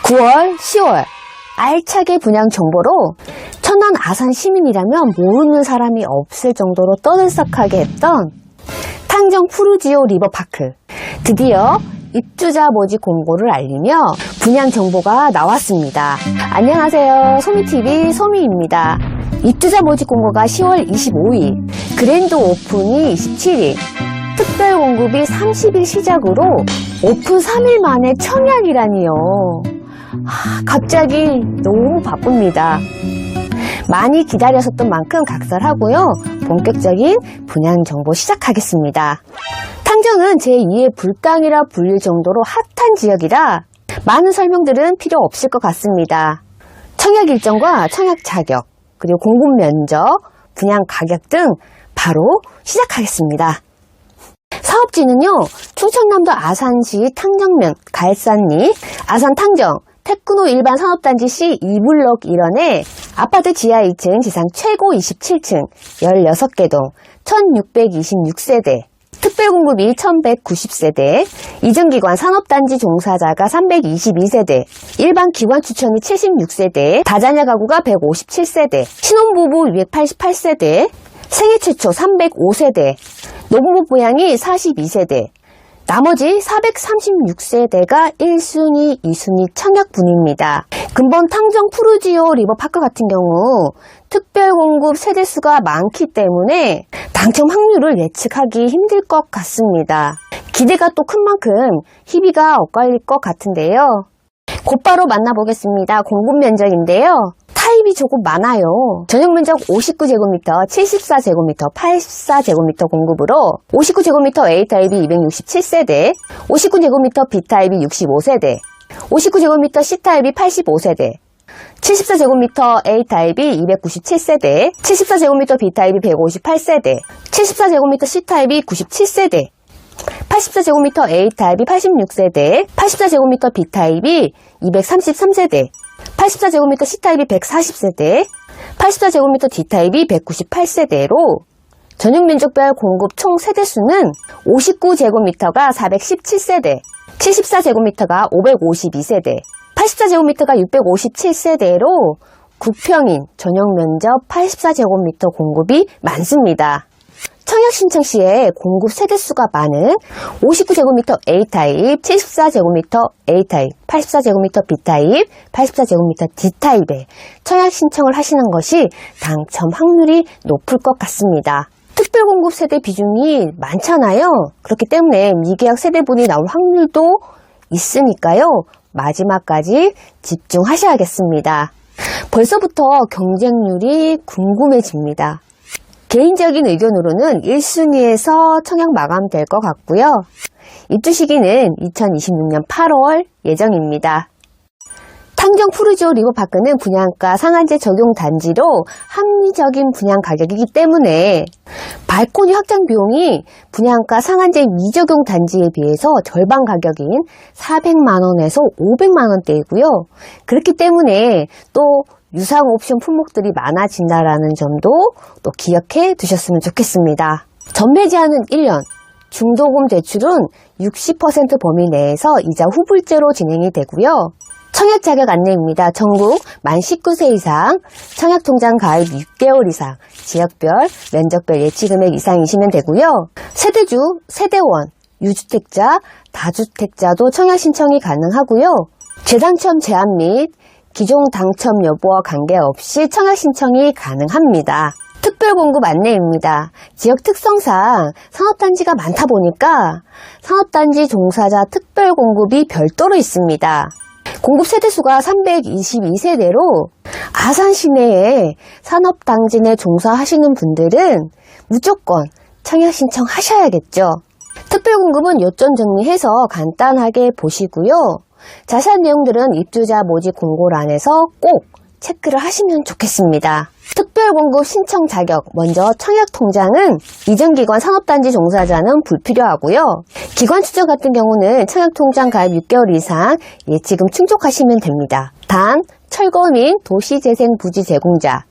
9월, 10월 알차게 분양 정보로 천안 아산 시민이라면 모르는 사람이 없을 정도로 떠들썩하게 했던 탕정 푸르지오 리버파크, 드디어 입주자 모집 공고를 알리며 분양 정보가 나왔습니다. 안녕하세요, 소미TV 소미입니다. 입주자 모집 공고가 10월 25일, 그랜드 오픈이 27일, 특별 공급이 30일 시작으로 오픈 3일 만에 청약이라니요. 갑자기 너무 바쁩니다. 많이 기다렸었던 만큼 각설하고요. 본격적인 분양 정보 시작하겠습니다. 탕정은 제2의 불당이라 불릴 정도로 핫한 지역이라 많은 설명들은 필요 없을 것 같습니다. 청약 일정과 청약 자격, 그리고 공급 면적, 분양 가격 등 바로 시작하겠습니다. 사업지는요, 충청남도 아산시 탕정면 갈산리 아산 탕정 테크노 일반 산업단지 C 2블록 1원에 아파트 지하 2층 지상 최고 27층 16개 동 1626세대, 특별공급이 1190세대, 이전기관 산업단지 종사자가 322세대, 일반 기관 추천이 76세대, 다자녀 가구가 157세대, 신혼부부 288세대, 생애 최초 305세대, 노부부 부양이 42세대, 나머지 436세대가 1순위, 2순위 청약분입니다. 근본 탕정 푸르지오 리버파크 같은 경우 특별공급 세대수가 많기 때문에 당첨 확률을 예측하기 힘들 것 같습니다. 기대가 또 큰 만큼 희비가 엇갈릴 것 같은데요. 곧바로 만나보겠습니다. 공급 면적인데요. 타입이 조금 많아요. 전용 면적 59제곱미터, 74제곱미터, 84제곱미터 공급으로 59제곱미터 A타입이 267세대, 59제곱미터 B타입이 65세대, 59제곱미터 C타입이 85세대, 74제곱미터 A타입이 297세대, 74제곱미터 B타입이 158세대, 74제곱미터 C타입이 97세대, 84제곱미터 A타입이 86세대, 84제곱미터 B타입이 233세대, 84제곱미터 C타입이 140세대, 84제곱미터 D타입이 198세대로 전용 면적별 공급 총 세대수는 59제곱미터가 417세대, 74제곱미터가 552세대, 84제곱미터가 657세대로 국평인 전용 면적 84제곱미터 공급이 많습니다. 청약 신청 시에 공급 세대수가 많은 59제곱미터 A타입, 74제곱미터 A타입, 84제곱미터 B타입, 84제곱미터 D타입에 청약 신청을 하시는 것이 당첨 확률이 높을 것 같습니다. 특별공급 세대 비중이 많잖아요. 그렇기 때문에 미계약 세대분이 나올 확률도 있으니까요. 마지막까지 집중하셔야겠습니다. 벌써부터 경쟁률이 궁금해집니다. 개인적인 의견으로는 1순위에서 청약 마감될 것 같고요. 입주 시기는 2026년 8월 예정입니다. 탕정 푸르지오 리버파크는 분양가 상한제 적용 단지로 합리적인 분양 가격이기 때문에 발코니 확장 비용이 분양가 상한제 미적용 단지에 비해서 절반 가격인 400만원에서 500만원대이고요. 그렇기 때문에 또 유상 옵션 품목들이 많아진다는 점도 또 기억해 두셨으면 좋겠습니다. 전매 제한은 1년, 중도금 대출은 60% 범위 내에서 이자 후불제로 진행이 되고요. 청약 자격 안내입니다. 전국 만 19세 이상, 청약통장 가입 6개월 이상, 지역별, 면적별 예치금액 이상이시면 되고요. 세대주, 세대원, 유주택자, 다주택자도 청약 신청이 가능하고요. 재당첨 제한 및 기존 당첨 여부와 관계없이 청약 신청이 가능합니다. 특별공급 안내입니다. 지역 특성상 산업단지가 많다 보니까 산업단지 종사자 특별공급이 별도로 있습니다. 공급 세대수가 322세대로 아산 시내에 산업단지 내 종사하시는 분들은 무조건 청약 신청하셔야겠죠. 특별공급은 요점 정리해서 간단하게 보시고요. 자세한 내용들은 입주자 모집 공고란에서 꼭 체크를 하시면 좋겠습니다. 특별공급 신청 자격, 먼저 청약통장은 이전기관 산업단지 종사자는 불필요하고요. 기관 추적 같은 경우는 청약통장 가입 6개월 이상 예치금 충족하시면 됩니다. 단 철거 및 도시재생 부지 제공자,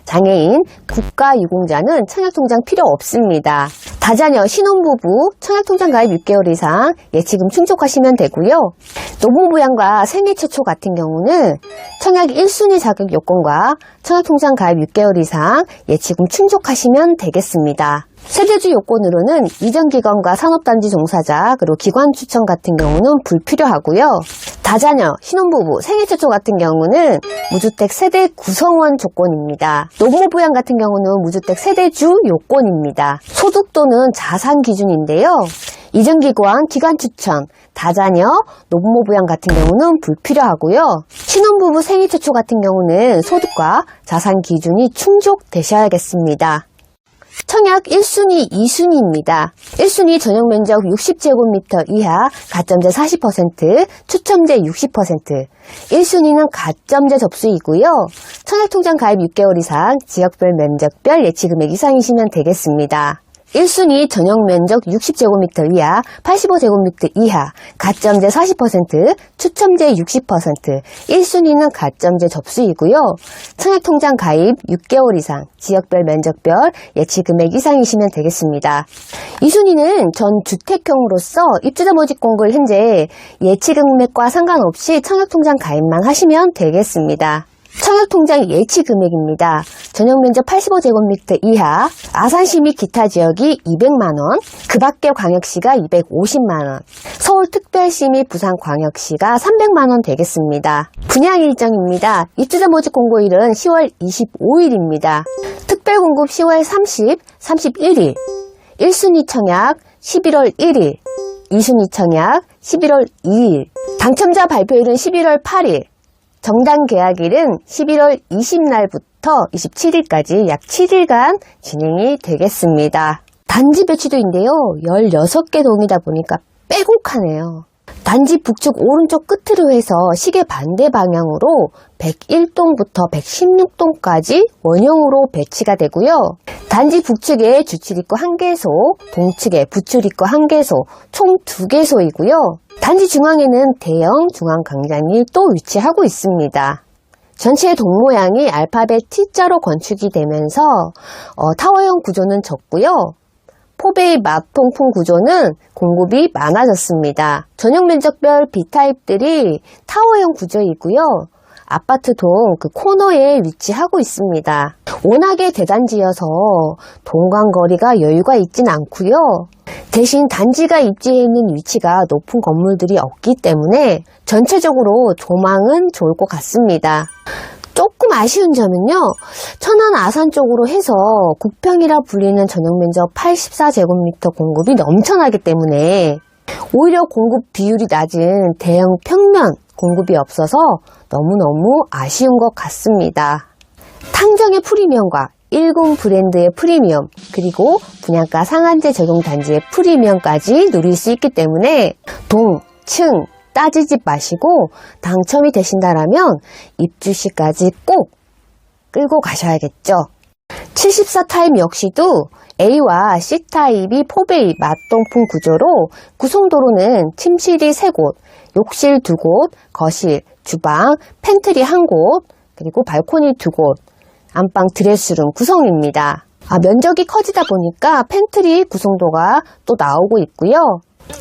장애인, 국가유공자는 청약통장 필요 없습니다. 다자녀, 신혼부부, 청약통장 가입 6개월 이상 예치금 충족하시면 되고요. 노부부양과 생애 최초 같은 경우는 청약 1순위 자격 요건과 청약통장 가입 6개월 이상 예치금 충족하시면 되겠습니다. 세대주 요건으로는 이전기관과 산업단지 종사자, 그리고 기관 추천 같은 경우는 불필요하고요. 다자녀, 신혼부부, 생애 최초 같은 경우는 무주택 세대 구성원 조건입니다. 노부부양 같은 경우는 무주택 세대주 요건입니다. 소득도는 자산 기준인데요. 이전기관, 기관 추천, 다자녀, 노부모부양 같은 경우는 불필요하고요. 신혼부부 생애 최초 같은 경우는 소득과 자산 기준이 충족되셔야겠습니다. 청약 1순위, 2순위입니다. 1순위 전용 면적 60제곱미터 이하, 가점제 40%, 추첨제 60%. 1순위는 가점제 접수이고요. 청약통장 가입 6개월 이상, 지역별 면적별 예치금액 이상이시면 되겠습니다. 1순위 전용 면적 60제곱미터 이하, 85제곱미터 이하, 가점제 40%, 추첨제 60%, 1순위는 가점제 접수이고요. 청약통장 가입 6개월 이상, 지역별 면적별 예치금액 이상이시면 되겠습니다. 2순위는 전 주택형으로서 입주자 모집 공고를 현재 예치금액과 상관없이 청약통장 가입만 하시면 되겠습니다. 청약통장 예치금액입니다. 전용면적 85제곱미터 이하, 아산시 및 기타 지역이 200만원, 그 밖의 광역시가 250만원, 서울특별시 및 부산광역시가 300만원 되겠습니다. 분양 일정입니다. 입주자 모집 공고일은 10월 25일입니다. 특별공급 10월 30, 31일, 1순위 청약 11월 1일, 2순위 청약 11월 2일, 당첨자 발표일은 11월 8일, 정당 계약일은 11월 20날부터 27일까지 약 7일간 진행이 되겠습니다. 단지 배치도인데요. 16개 동이다 보니까 빼곡하네요. 단지 북측 오른쪽 끝으로 해서 시계 반대 방향으로 101동부터 116동까지 원형으로 배치가 되고요. 단지 북측에 주출입구 1개소, 동측에 부출입구 1개소, 총 2개소이고요. 단지 중앙에는 대형 중앙광장이 또 위치하고 있습니다. 전체의 동 모양이 알파벳 T자로 건축이 되면서 타워형 구조는 적고요. 포베이 마통풍 구조는 공급이 많아졌습니다. 전용 면적별 B타입들이 타워형 구조이고요. 아파트 동 그 코너에 위치하고 있습니다. 워낙에 대단지여서 동간거리가 여유가 있진 않고요. 대신 단지가 입지해 있는 위치가 높은 건물들이 없기 때문에 전체적으로 조망은 좋을 것 같습니다. 조금 아쉬운 점은요. 천안 아산 쪽으로 해서 국평이라 불리는 전용면적 84제곱미터 공급이 넘쳐나기 때문에 오히려 공급 비율이 낮은 대형 평면 공급이 없어서 너무너무 아쉬운 것 같습니다. 탕정의 프리미엄과 10 브랜드의 프리미엄, 그리고 분양가 상한제 적용 단지의 프리미엄까지 누릴 수 있기 때문에 동, 층 따지지 마시고 당첨이 되신다라면 입주시까지 꼭 끌고 가셔야겠죠. 74타입 역시도 A와 C타입이 포베이 맞동풍 구조로 구성도로는 침실이 3곳, 욕실 2곳, 거실, 주방, 팬트리 1곳, 그리고 발코니 2곳, 안방 드레스룸 구성입니다. 면적이 커지다 보니까 팬트리 구성도가 또 나오고 있고요.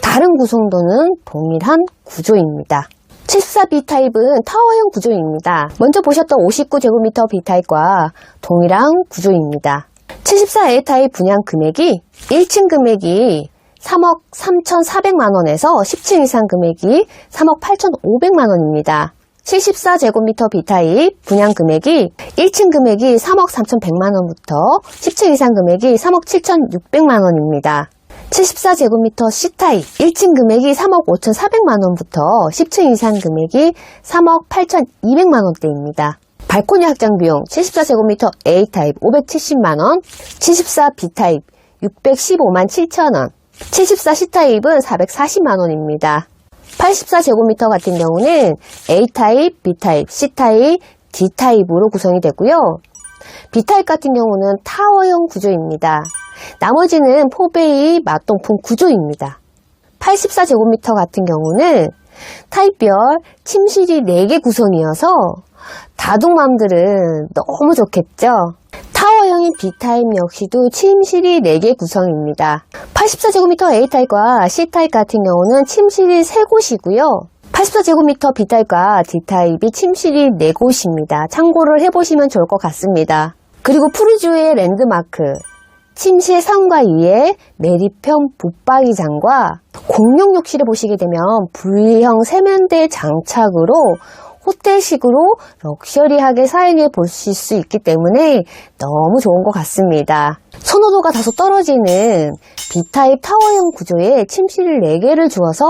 다른 구성도는 동일한 구조입니다. 74B타입은 타워형 구조입니다. 먼저 보셨던 59제곱미터 B타입과 동일한 구조입니다. 74A타입 분양 금액이 1층 금액이 3억 3,400만원에서 10층 이상 금액이 3억 8,500만원입니다. 74제곱미터 B타입 분양 금액이 1층 금액이 3억 3,100만원부터 10층 이상 금액이 3억 7,600만원입니다. 74제곱미터 C타입 1층 금액이 3억 5,400만원부터 10층 이상 금액이 3억 8,200만원대입니다. 발코니 확장 비용 74제곱미터 A타입 570만원, 74B타입 615만 7천원, 74C타입은 440만원입니다. 84제곱미터 같은 경우는 A타입, B타입, C타입, D타입으로 구성이 되고요. B타입 같은 경우는 타워형 구조입니다. 나머지는 포베이 맞동풍 구조입니다. 84제곱미터 같은 경우는 타입별 침실이 4개 구성이어서 다둥맘들은 너무 좋겠죠? 타워형인 B타입 역시도 침실이 4개 구성입니다. 84제곱미터 A타입과 C타입 같은 경우는 침실이 3곳이고요. 84제곱미터 B타입과 D타입이 침실이 4곳입니다. 참고를 해보시면 좋을 것 같습니다. 그리고 푸르지오의 랜드마크, 침실 3과 2의 내리편 붙박이장과 공용 욕실을 보시게 되면 분리형 세면대 장착으로 호텔식으로 럭셔리하게 사용해 보실 수 있기 때문에 너무 좋은 것 같습니다. 선호도가 다소 떨어지는 B타입 타워형 구조에 침실 4개를 주어서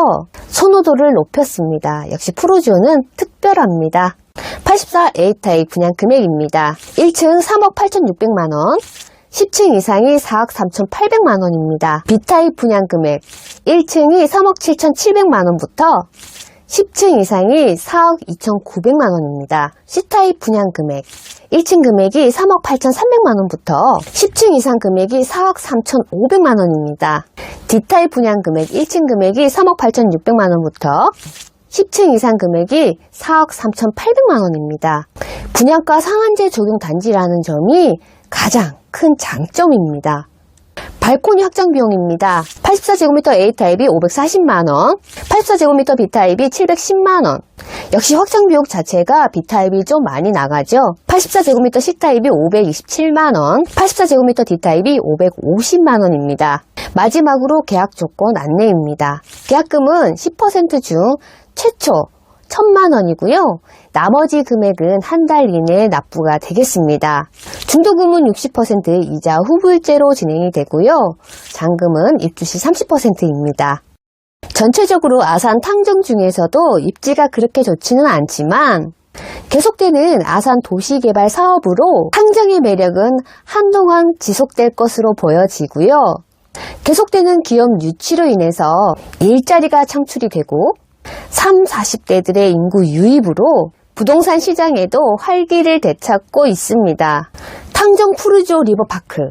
선호도를 높였습니다. 역시 푸르지오는 특별합니다. 84 A타입 분양 금액입니다. 1층 3억 8,600만원, 10층 이상이 4억 3,800만원입니다. B타입 분양 금액 1층이 3억 7,700만원부터 10층 이상이 4억 2,900만원입니다. C타입 분양 금액 1층 금액이 3억 8,300만원부터 10층 이상 금액이 4억 3,500만원입니다. D타입 분양 금액 1층 금액이 3억 8,600만원부터 10층 이상 금액이 4억 3,800만원입니다. 분양가 상한제 적용 단지라는 점이 가장 큰 장점입니다. 발코니 확장 비용입니다. 84제곱미터 A타입이 540만원, 84제곱미터 B타입이 710만원. 역시 확장 비용 자체가 B타입이 좀 많이 나가죠. 84제곱미터 C타입이 527만원, 84제곱미터 D타입이 550만원입니다. 마지막으로 계약 조건 안내입니다. 계약금은 10% 중 최초 1,000만원이고요. 나머지 금액은 한 달 이내에 납부가 되겠습니다. 중도금은 60% 이자 후불제로 진행이 되고요. 잔금은 입주 시 30%입니다. 전체적으로 아산 탕정 중에서도 입지가 그렇게 좋지는 않지만 계속되는 아산 도시개발 사업으로 탕정의 매력은 한동안 지속될 것으로 보여지고요. 계속되는 기업 유치로 인해서 일자리가 창출이 되고 40대들의 인구 유입으로 부동산 시장에도 활기를 되찾고 있습니다. 탕정 푸르지오 리버파크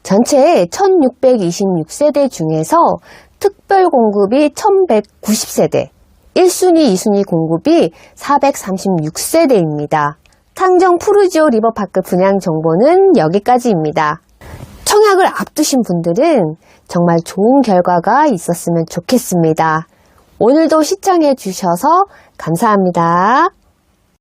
전체 1626세대 중에서 특별 공급이 1190세대, 1순위, 2순위 공급이 436세대입니다. 탕정 푸르지오 리버파크 분양 정보는 여기까지입니다. 청약을 앞두신 분들은 정말 좋은 결과가 있었으면 좋겠습니다. 오늘도 시청해 주셔서 감사합니다.